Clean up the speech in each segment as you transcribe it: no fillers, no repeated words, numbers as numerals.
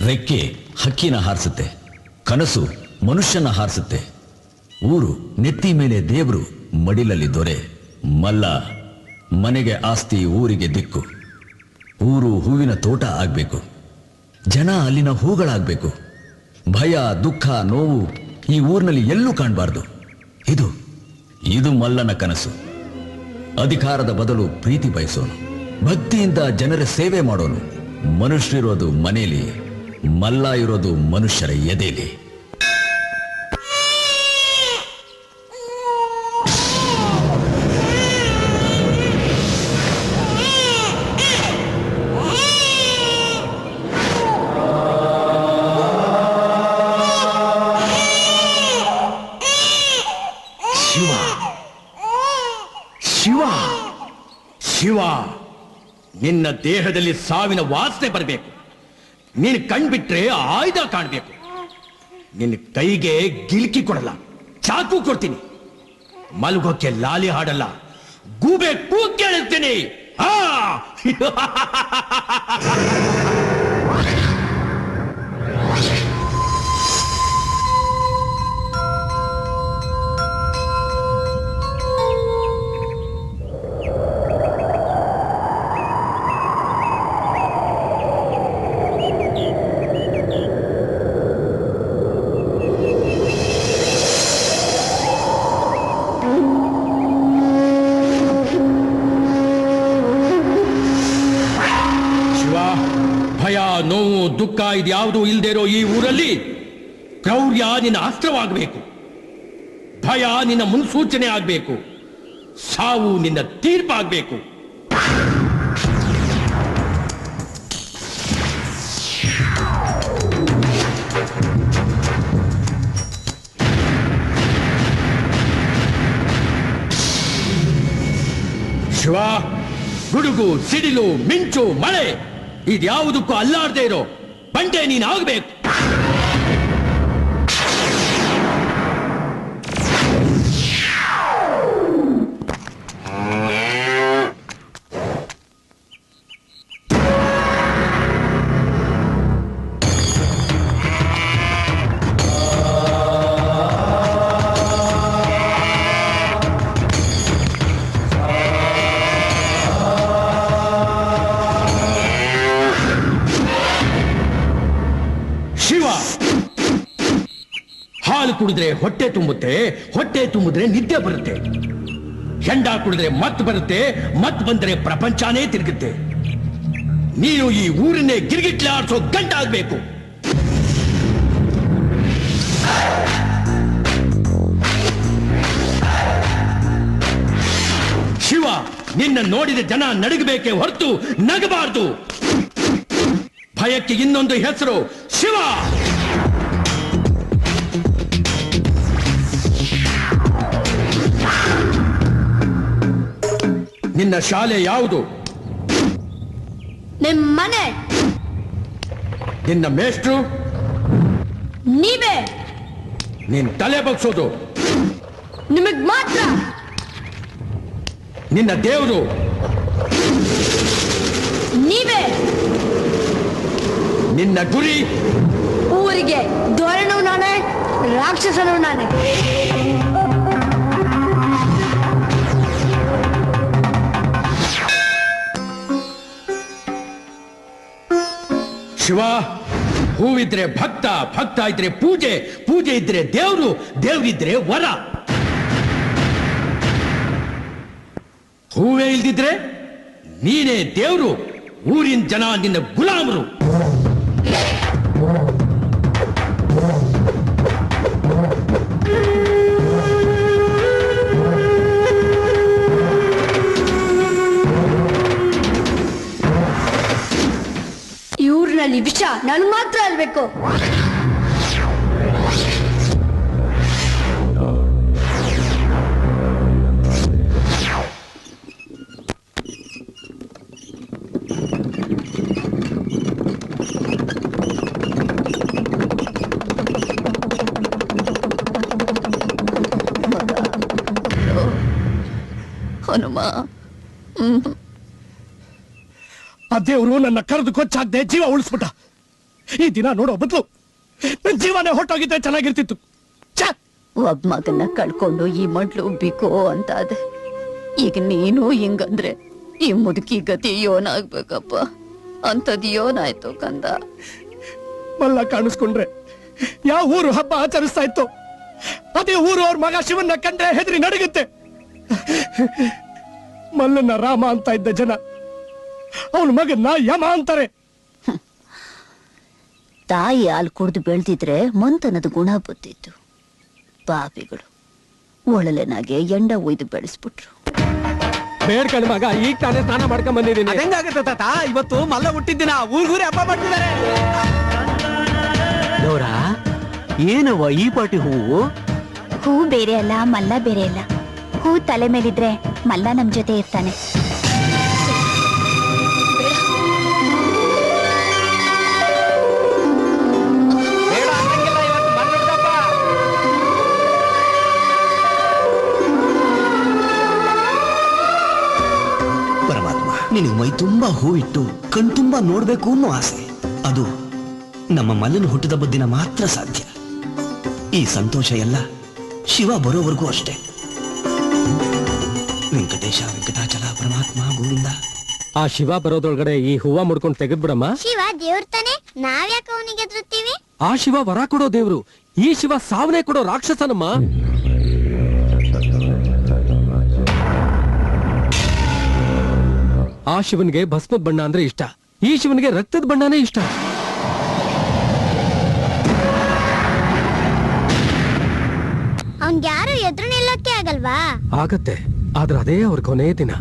ರೆಕ್ಕೆ ಹಕ್ಕಿನ ಹಾರಿಸುತ್ತೆ, ಕನಸು ಮನುಷ್ಯನ ಹಾರಿಸುತ್ತೆ. ಊರು ನೆತ್ತಿ ಮೇಲೆ ದೇವರು, ಮಡಿಲಲ್ಲಿ ದೊರೆ. ಮಲ್ಲ ಮನೆಗೆ ಆಸ್ತಿ, ಊರಿಗೆ ದಿಕ್ಕು. ಊರು ಹೂವಿನ ತೋಟ ಆಗ್ಬೇಕು, ಜನ ಅಲ್ಲಿನ ಹೂಗಳಾಗ್ಬೇಕು. ಭಯ, ದುಃಖ, ನೋವು ಈ ಊರಿನಲ್ಲಿ ಎಲ್ಲೂ ಕಾಣಬಾರ್ದು. ಇದು ಮಲ್ಲನ ಕನಸು. ಅಧಿಕಾರದ ಬದಲು ಪ್ರೀತಿ ಬಯಸೋನು, ಭಕ್ತಿಯಿಂದ ಜನರ ಸೇವೆ ಮಾಡೋನು. ಮನುಷ್ಯರಿರೋದು ಮನೆಯಲ್ಲಿ, ಮಲ್ಲ ಇರೋದು ಮನುಷ್ಯರ ಎದೆಯಲ್ಲಿ. ಶಿವ, ನಿನ್ನ ದೇಹದಲ್ಲಿ ಸಾವಿನ ವಾಸನೆ ಬರಬೇಕು. ನೀನು ಕಣ್ಬಿಟ್ರೆ ಆಯುಧ ಕಾಣಬೇಕು. ನಿನ್ನ ಕೈಗೆ ಗಿಲ್ಕಿ ಕೊಡಲ್ಲ, ಚಾಕು ಕೊಡ್ತೀನಿ. ಮಲಗೋಕೆ ಲಾಲಿ ಹಾಡಲ್ಲ, ಗೂಬೆ ಕೂಗ್ ಕೇಳಿಸ್ತೀನಿ. ನೋವು, ದುಃಖ ಇದ್ಯಾವುದೂ ಇಲ್ಲದೆ ಇರೋ ಈ ಊರಲ್ಲಿ ಕ್ರೌರ್ಯ ನಿನ್ನ ಅಸ್ತ್ರವಾಗಬೇಕು, ಭಯ ನಿನ್ನ ಮುನ್ಸೂಚನೆ ಆಗಬೇಕು, ಸಾವು ನಿನ್ನ ತೀರ್ಪಾಗಬೇಕು. ಶಿವ, ಗುಡುಗು, ಸಿಡಿಲು, ಮಿಂಚು, ಮಳೆ ಇದ್ಯಾವುದಕ್ಕೂ ಅಲ್ಲಾಡದೆ ಇರೋ ಬಂಡೆ ನೀನಾಗಬೇಕು. ಹಾಲು ಕುಡಿದ್ರೆ ಹೊಟ್ಟೆ ತುಂಬುತ್ತೆ, ಹೊಟ್ಟೆ ತುಂಬಿದ್ರೆ ನಿದ್ದೆ ಬರುತ್ತೆ. ಹೆಂಡ ಕುಡಿದ್ರೆ ಮತ್ ಬರುತ್ತೆ, ಮತ್ ಬಂದ್ರೆ ಪ್ರಪಂಚನೇ ತಿರುಗುತ್ತೆ. ನೀನು ಈ ಊರನ್ನೇ ಗಿರ್ಗಿಟ್ಲೆ ಆಡಿಸೋ ಗಂಟಾಗಬೇಕು. ಶಿವ, ನಿನ್ನ ನೋಡಿದ ಜನ ನಡಗಬೇಕೆ ಹೊರತು ನಗಬಾರದು. ಭಯಕ್ಕೆ ಇನ್ನೊಂದು ಹೆಸರು ಶಿವ. ನಿನ್ನ ಶಾಲೆ ಯಾವುದು? ನಿಮ್ಮನೆ. ನಿನ್ನ ಮೇಷ್ಟ್ರು? ನೀವೇ. ನಿನ್ ತಲೆ ಬಗ್ಸೋದು? ನಿಮಗ್ ಮಾತ್ರ. ನಿನ್ನ ದೇವರು? ನೀವೇ. ನಿನ್ನ ಗುರಿ? ಊರಿಗೆ ದೊರೆನೂ ನಾನೇ, ರಾಕ್ಷಸನೂ ನಾನೇ. ಶಿವ, ಹೂವಿದ್ರೆ ಭಕ್ತ, ಭಕ್ತ ಇದ್ರೆ ಪೂಜೆ, ಪೂಜೆ ಇದ್ರೆ ದೇವ್ರು, ದೇವ್ರಿದ್ರೆ ವರ. ಹೂವೇ ಇಲ್ದಿದ್ರೆ ನೀನೇ ದೇವ್ರು, ಊರಿನ ಜನ ನಿನ್ನ ಗುಲಾಮರು. ಊರಿನಲ್ಲಿ ವಿಷ ನಾನು ಮಾತ್ರ ಅಲ್ಬೇಕು. ಹನುಮ, ಆ ದೇವರು ನನ್ನ ಕರೆದು ಕೊಚ್ಚಾಗದೆ ಜೀವ ಉಳಿಸ್ಬಿಟ್ಟ. ಈ ದಿನ ನೋಡೋ ಬದಲು ನನ್ ಜೀವನೇ ಹೊಟ್ಟೋಗಿದ್ರೆ ಚೆನ್ನಾಗಿರ್ತಿತ್ತು. ಒಬ್ಬ ಮಗನ್ನ ಕಳ್ಕೊಂಡು ಈ ಮಡ್ಲು ಉಬ್ಬಿಕೋ ಅಂತ ಅದೆ. ಈಗ ನೀನು ಹಿಂಗಂದ್ರೆ ಈ ಮುದುಕಿ ಗತಿ ಯೋನಾಗ್ಬೇಕಪ್ಪ. ಅಂತದ್ ಯೋನಾಯ್ತು ಕಂದ. ಮಲ್ಲ ಕಾಣಿಸ್ಕೊಂಡ್ರೆ ಯಾವ ಊರು ಹಬ್ಬ ಆಚರಿಸ್ತಾ ಇತ್ತು ಅದೇ ಊರು ಅವ್ರ ಮಗ ಶಿವನ್ನ ಕಂಡ್ರೆ ಹೆದರಿ ನಡಗುತ್ತೆ. ಮಲ್ಲನ್ನ ರಾಮ ಅಂತ ಇದ್ದ ಜನ ಅವನ ಮಗನ್ನ ಯಮ ಅಂತಾರೆ. ತಾಯಿ ಹಾಲು ಕುಡ್ದು ಬೆಳ್ದಿದ್ರೆ ಮಂತನದ ಗುಣ ಬುದ್ದಿತ್ತು. ಪಾಪಿಗಳು ಒಳಲೆನಾಗೆ ಎಂಡ ಒಯ್ದು ಬೆಳೆಸ್ಬಿಟ್ರು. ಬೇಡ್ಕಂಡ್ ಮಗ ಈಗ ತಾನೇ ಸ್ನಾನ ಮಾಡ್ಕೊಂಡ್ ಬಂದಿದ್ದೀನಿ. ಹೆಂಗಾಗತ್ತೆ ತಾತ? ಇವತ್ತು ಮಲ್ಲ ಹುಟ್ಟಿದ್ದಿನ ಊರ್ಗೂರಿ ಹಬ್ಬ ಮಾಡ್ತಿದ್ದಾರೆ. ಗೌರ, ಏನವ್ವ ಈ ಪಾಟಿ ಹೂವು? ಹೂ ಬೇರೆ ಅಲ್ಲ, ಮಲ್ಲ ಬೇರೆ ಅಲ್ಲ. ಹೂ ತಲೆ ಮೇಲಿದ್ರೆ ಮಲ್ಲ ನಮ್ ಜೊತೆ ಇರ್ತಾನೆ. ಪರಮಾತ್ಮ, ನಿನಗೆ ಮೈ ತುಂಬಾ ಹೂ ಇಟ್ಟು ಕಣ್ ತುಂಬಾ ನೋಡ್ಬೇಕು ಅನ್ನೋ ಆಸೆ, ಅದು ನಮ್ಮ ಮಲ್ಲನ ಹುಟ್ಟಿದ ದಿನ ಮಾತ್ರ ಸಾಧ್ಯ. ಈ ಸಂತೋಷ ಎಲ್ಲ ಶಿವ ಬರೋವರೆಗೂ ಅಷ್ಟೇ. ವೆಂಕಟೇಶ, ವೆಂಕಟಾಚಲ, ಪರಮಾತ್ಮ, ಗೋವಿಂದ. ಆ ಶಿವ ಬರೋದ್ರೊಳಗಡೆ ಈ ಹೂವ ಮುಡ್ಕೊಂಡು ತೆಗೆದ್ಬಿಡಮ್ಮ. ಶಿವ ದೇವ್ರ ತಾನೆ, ನಾವ್ಯಾಕೆ ಅವನಿಗೆ ಎದುರುತ್ತೀವಿ? ಆ ಶಿವ ವರ ಕೊಡೋ ದೇವ್ರು, ಈ ಶಿವ ಸಾವನೆ ಕೊಡೋ ರಾಕ್ಷಸನಮ್ಮ. ಆ ಶಿವನ್ಗೆ ಭಸ್ಮದ ಬಣ್ಣ ಅಂದ್ರೆ ಇಷ್ಟ, ಈ ಶಿವನ್ಗೆ ರಕ್ತದ ಬಣ್ಣನೇ ಇಷ್ಟ. ಅವನ್ಗೆ ಯಾರು ಎದುರು ನಿಲ್ಲೋಕೆ ಆಗಲ್ವಾ? ಆಗತ್ತೆ, ಆದ್ರೆ ಅದೇ ಅವ್ರ ಕೊನೆ ದಿನ.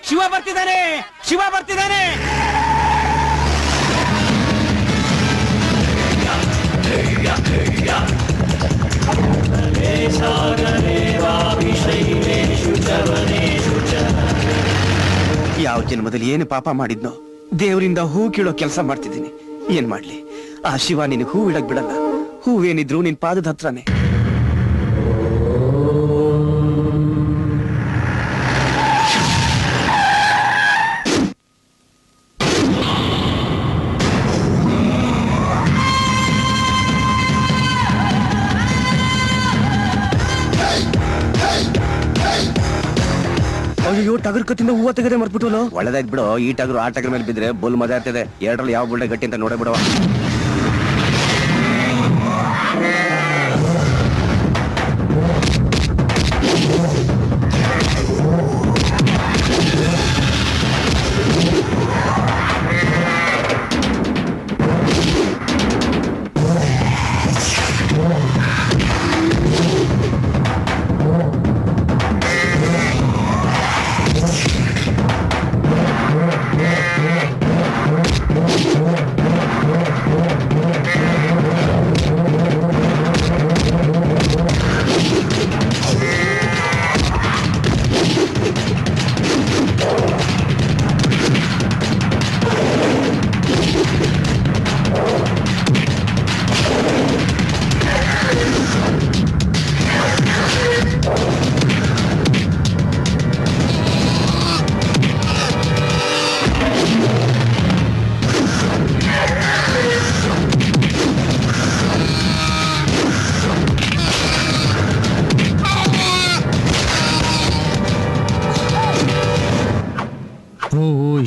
ಶಿವ ಬರ್ತಿದ್ದಾನೆ, ಶಿವ ಬರ್ತಿದ್ದಾನೆ. ಯಾವ ಜನ್ಮದಲ್ಲಿ ಏನು ಪಾಪ ಮಾಡಿದ್ನೋ ದೇವರಿಂದ ಹೂ ಕೀಳೋ ಕೆಲಸ ಮಾಡ್ತಿದ್ದೀನಿ. ಏನ್ ಮಾಡ್ಲಿ, ಆ ಶಿವ ನಿನಗೆ ಹೂ ಇಡಕ್ ಬಿಡಲ್ಲ. ಹೂವೇನಿದ್ರು ನಿನ್ ಪಾದದ ಹತ್ರನೇ. ಅಯ್ಯೋ, ಟಗರ್ ಕತ್ತಿಂದ ಹೂವ ತೆಗೆದೆ ಮರ್ಬಿಟ್ಟು. ಒಳ್ಳೆದಾಯ್ತು ಬಿಡು, ಈ ಟಗರು ಆ ಟಗರ್ ಮೇಲೆ ಬಿದ್ರೆ ಬುಲ್ ಮಜಾ ಇರ್ತದೆ. ಎರಡರಲ್ಲಿ ಯಾವ ಬುಲ್ಡೆ ಗಟ್ಟಿ ಅಂತ ನೋಡೇ ಬಿಡುವ.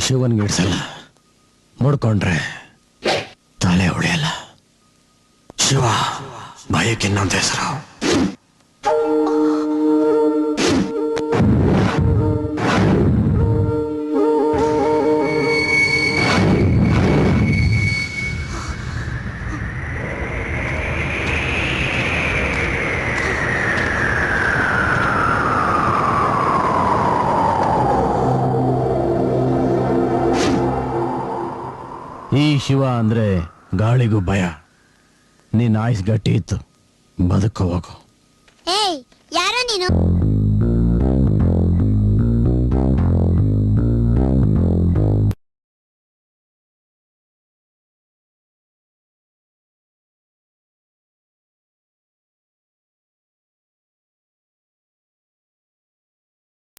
ಶಿವನ್ಗೆ ಇಡ್ಸಲ್ಲ, ಮುಡ್ಕೊಂಡ್ರೆ ತಲೆ ಉಳಿಯಲ್ಲ. ಶಿವ ಭಯಕ್ಕೆ ಇನ್ನೊಂದು ಹೆಸರು. ಈ ಶಿವ ಅಂದ್ರೆ ಗಾಳಿಗೂ ಭಯ. ನೀನ್ ಆಯ್ಸ್ ಗಟ್ಟಿ ಇತ್ತು, ಬದುಕೋಬೇಕು. ಏಯ್ ಯಾರೋ ನೀನು